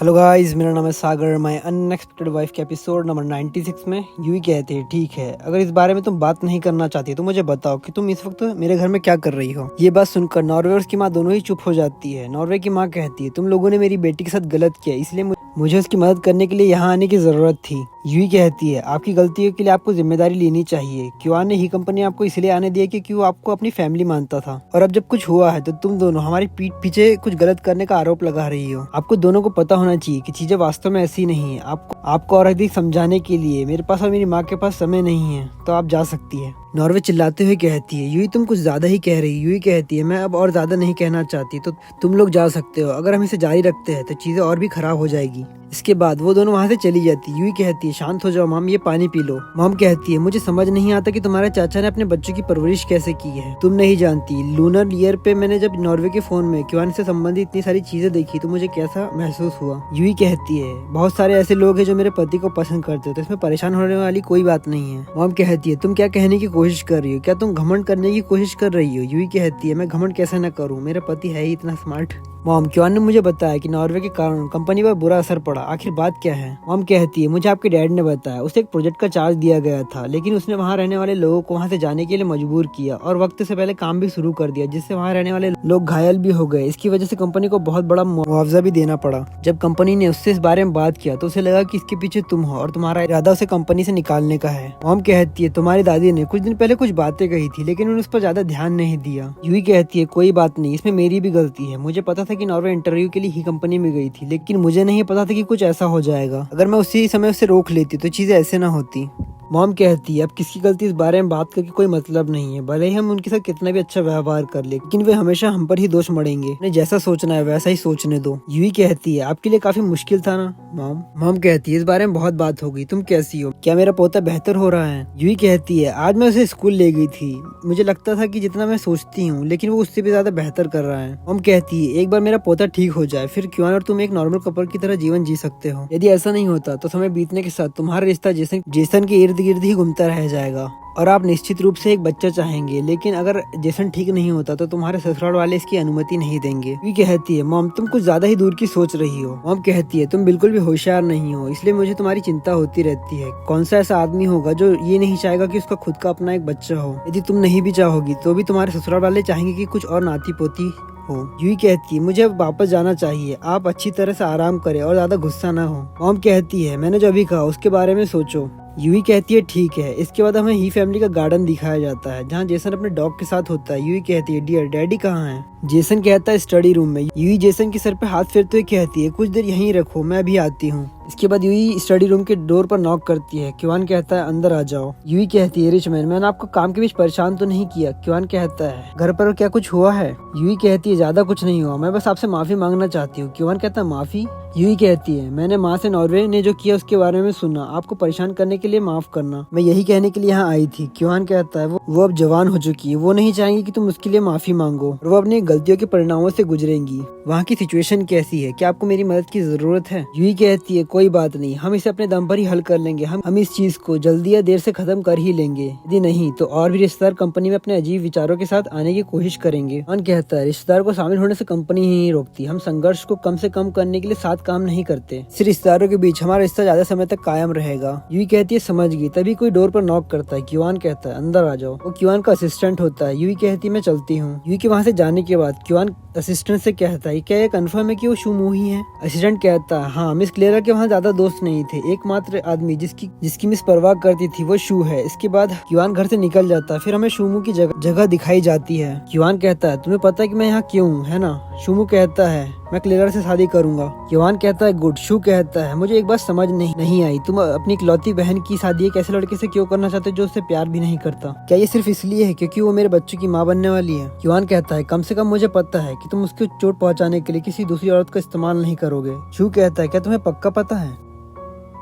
Hello guys, मेरा नाम है सागर। माय अनएक्सपेक्टेड वाइफ के एपिसोड नंबर 96 में यूं ही कहते हैं, ठीक है, अगर इस बारे में तुम बात नहीं करना चाहती तो मुझे बताओ कि तुम इस वक्त मेरे घर में क्या कर रही हो। ये बात सुनकर नॉर्वे और उसकी माँ दोनों ही चुप हो जाती है। नॉर्वे की माँ कहती है, तुम लोगों ने मेरी बेटी के साथ गलत किया, इसलिए मुझे उसकी मदद करने के लिए यहाँ आने की जरूरत थी। यूं ही कहती है, आपकी गलतियों के लिए आपको जिम्मेदारी लेनी चाहिए। क्यूआन ने ही कंपनी आपको इसलिए आने दिया कि वो आपको अपनी फैमिली मानता था, और अब जब कुछ हुआ है तो तुम दोनों हमारी पीठ पीछे कुछ गलत करने का आरोप लगा रही हो। आपको दोनों को पता होना चाहिए कि चीजें वास्तव में ऐसी नहीं है। आपको और अधिक समझाने के लिए मेरे पास और मेरी माँ के पास समय नहीं है, तो आप जा सकती है। नॉर्वे चिल्लाते हुए कहती है, यूं ही तुम कुछ ज्यादा ही कह रही। यूं ही कहती है, मैं अब और ज्यादा नहीं कहना चाहती, तो तुम लोग जा सकते हो। अगर हम इसे जारी रखते हैं तो चीजें और भी खराब हो जाएगी। इसके बाद वो दोनों वहाँ से चली जाती। यूं ही कहती है, शांत हो जाओ मॉम, ये पानी पी लो। मॉम कहती है, मुझे समझ नहीं आता कि तुम्हारे चाचा ने अपने बच्चों की परवरिश कैसे की है। तुम नहीं जानती, लूनर ईयर पे मैंने जब नॉर्वे के फोन में क्यूआन से संबंधित इतनी सारी चीजें देखी तो मुझे कैसा महसूस हुआ। यूं ही कहती है, बहुत सारे ऐसे लोग हैं जो मेरे पति को पसंद करते हो, तो इसमें परेशान होने वाली कोई बात नहीं है। मॉम कहती है, तुम क्या कहने की कोशिश कर रही हो? क्या तुम घमंड करने की कोशिश कर रही हो? यूं ही कहती है, मैं घमंड कैसे न करूँ, मेरा पति है ही इतना स्मार्ट। मॉम, क्यूआन ने मुझे बताया कि नॉर्वे के कारण कंपनी पर बुरा असर पड़ा, आखिर बात क्या है? मॉम कहती है, मुझे आपके डैड ने बताया, उसे एक प्रोजेक्ट का चार्ज दिया गया था, लेकिन उसने वहाँ रहने वाले लोगों को वहाँ से जाने के लिए मजबूर किया और वक्त से पहले काम भी शुरू कर दिया, जिससे वहाँ रहने वाले लोग घायल भी हो गए। इसकी वजह से कंपनी को बहुत बड़ा मुआवजा भी देना पड़ा। जब कंपनी ने उससे इस बारे में बात किया तो उसे लगा कि इसके पीछे तुम हो और तुम्हारा इरादा उसे कंपनी से निकालने का है। मॉम कहती है, तुम्हारी दादी ने कुछ दिन पहले कुछ बातें कही थी, लेकिन उन्होंने उस पर ज्यादा ध्यान नहीं दिया। यूं ही कहती है, कोई बात नहीं, इसमें मेरी भी गलती है। मुझे पता था कि नॉर्वे इंटरव्यू के लिए ही कंपनी में गई थी, लेकिन मुझे नहीं पता था कि कुछ ऐसा हो जाएगा। अगर मैं उसी समय उसे रोक लेती तो चीजें ऐसे ना होती। मॉम कहती है, अब किसकी गलती इस बारे में बात करके कोई मतलब नहीं है। भले ही हम उनके साथ कितना भी अच्छा व्यवहार कर ले, लेकिन वे हमेशा हम पर ही दोष मढ़ेंगे। उन्हें जैसा सोचना है वैसा ही सोचने दो। यूं ही कहती है, आपके लिए काफी मुश्किल था ना मॉम कहती है, इस बारे में बहुत बात हो गई। तुम कैसी हो? क्या मेरा पोता बेहतर हो रहा है? यूं ही कहती है, आज मैं उसे स्कूल ले गई थी। मुझे लगता था कि जितना मैं सोचती हूँ, लेकिन वो उससे भी ज्यादा बेहतर कर रहा है। मॉम कहती है, एक बार मेरा पोता ठीक हो जाए, फिर क्यूआन और तुम एक नॉर्मल कपल की तरह जीवन जी सकते हो। यदि ऐसा नहीं होता तो समय बीतने के साथ तुम्हारा रिश्ता जेसन के इर्द गिर्द ही घूमता रह जाएगा, और आप निश्चित रूप से एक बच्चा चाहेंगे। लेकिन अगर जेसन ठीक नहीं होता तो तुम्हारे ससुराल वाले इसकी अनुमति नहीं देंगे। वी कहती है, मॉम तुम कुछ ज्यादा ही दूर की सोच रही हो। मॉम कहती है, तुम बिल्कुल भी होशियार नहीं हो, इसलिए मुझे तुम्हारी चिंता होती रहती है। कौन सा ऐसा आदमी होगा जो ये नहीं चाहेगा कि उसका खुद का अपना एक बच्चा हो? यदि तुम नहीं भी चाहोगी तो भी तुम्हारे ससुराल वाले चाहेंगे कि कुछ और नाती पोती हो। यूं कहती है, मुझे अब वापस जाना चाहिए। आप अच्छी तरह से आराम करें और ज्यादा गुस्सा ना हो। मॉम कहती है, मैंने जो अभी कहा उसके बारे में सोचो। यूं ही कहती है, ठीक है। इसके बाद हमें ही फैमिली का गार्डन दिखाया जाता है, जहाँ जेसन अपने डॉग के साथ होता है। यूं ही कहती है, डियर डैडी कहाँ है? जेसन कहता है, स्टडी रूम में। यूं ही जेसन के सर पे हाथ फेरते हुए कहती है, कुछ देर यहीं रखो, मैं अभी आती हूँ। इसके बाद यूं ही स्टडी रूम के डोर पर नॉक करती है। क्यूआन कहता है, अंदर आ जाओ। यूं ही कहती है, रिचमैन, मैंने आपको काम के बीच परेशान तो नहीं किया? क्यूआन कहता है, घर पर क्या कुछ हुआ है? यूं ही कहती है, ज्यादा कुछ नहीं हुआ, मैं बस आपसे माफी मांगना चाहती हूँ। क्यूआन कहता है, माफी? यूं ही कहती है, मैंने माँ से नॉर्वे ने जो किया उसके बारे में सुना, आपको परेशान करने के लिए माफ करना, मैं यही कहने के लिए यहाँ आई थी। क्यूआन कहता है, वो अब जवान हो चुकी है, वो नहीं चाहेंगी कि तुम उसके लिए माफी मांगो, और वो अपनी गलतियों के परिणामों से गुजरेंगी। वहाँ की सिचुएशन कैसी है? क्या आपको मेरी मदद की जरूरत है? यूं ही कहती है, कोई बात नहीं, हम इसे अपने दम पर ही हल कर लेंगे। हम इस चीज को जल्दी या देर से खत्म कर ही लेंगे। यदि नहीं तो और भी रिश्तेदार कंपनी में अपने अजीब विचारों के साथ आने की कोशिश करेंगे। अन कहता है, रिश्तेदार को शामिल होने से कंपनी ही नहीं रोकती, हम संघर्ष को कम से कम करने के लिए साथ काम नहीं करते। सिर्फ रिश्तेदारों के बीच हमारा रिश्ता ज्यादा समय तक कायम रहेगा। यूं कहती है, समझ गई। तभी कोई डोर पर नॉक करता है। क्यूआन कहता है, अंदर आ जाओ। वो क्यूआन का असिस्टेंट होता है। यूं कहती है, मैं चलती हूँ। यूं के वहाँ से जाने के बाद क्यूआन असिस्टेंट से कहता है, क्या ये कंफर्म है कि वो शू ही है? असिस्टेंट कहता है, हाँ, मिस क्लेरा के वहाँ ज्यादा दोस्त नहीं थे, एकमात्र आदमी जिसकी मिस परवाह करती थी वो शू है। इसके बाद क्यूआन घर से निकल जाता है। फिर हमें शूमू की जगह दिखाई जाती है। क्यूआन कहता है, तुम्हें पता है कि मैं यहाँ क्यों हूँ, है ना? शूमू कहता है, मैं क्लेरा से शादी करूंगा। क्यूआन कहता है, गुड। शू कहता है, मुझे एक बात समझ नहीं आई, तुम अपनी इकलौती बहन की शादी एक ऐसे लड़के से क्यों करना चाहते हो जो उससे प्यार भी नहीं करता? क्या ये सिर्फ इसलिए है क्योंकि वो मेरे बच्चों की माँ बनने वाली है? क्यूआन कहता है, कम से कम मुझे पता है कि तुम उसको चोट पहुंचाने के लिए किसी दूसरी औरत का इस्तेमाल नहीं करोगे। शू कहता है, क्या तुम्हें पक्का पता है?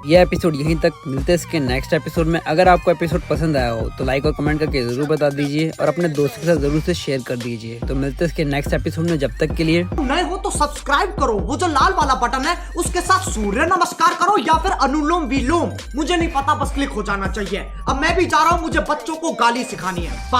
यह एपिसोड यहीं तक। मिलते हैं इसके नेक्स्ट एपिसोड में। अगर आपको एपिसोड पसंद आया हो तो लाइक और कमेंट करके जरूर बता दीजिए, और अपने दोस्तों के साथ जरूर से शेयर कर दीजिए। तो मिलते हैं इसके नेक्स्ट एपिसोड में। जब तक के लिए नए हो तो सब्सक्राइब करो, वो जो लाल वाला बटन है उसके साथ सूर्य नमस्कार करो या फिर अनुलोम विलोम, मुझे नहीं पता, बस क्लिक हो जाना चाहिए। अब मैं भी जा रहा हूँ, मुझे बच्चों को गाली सिखानी है। बाय।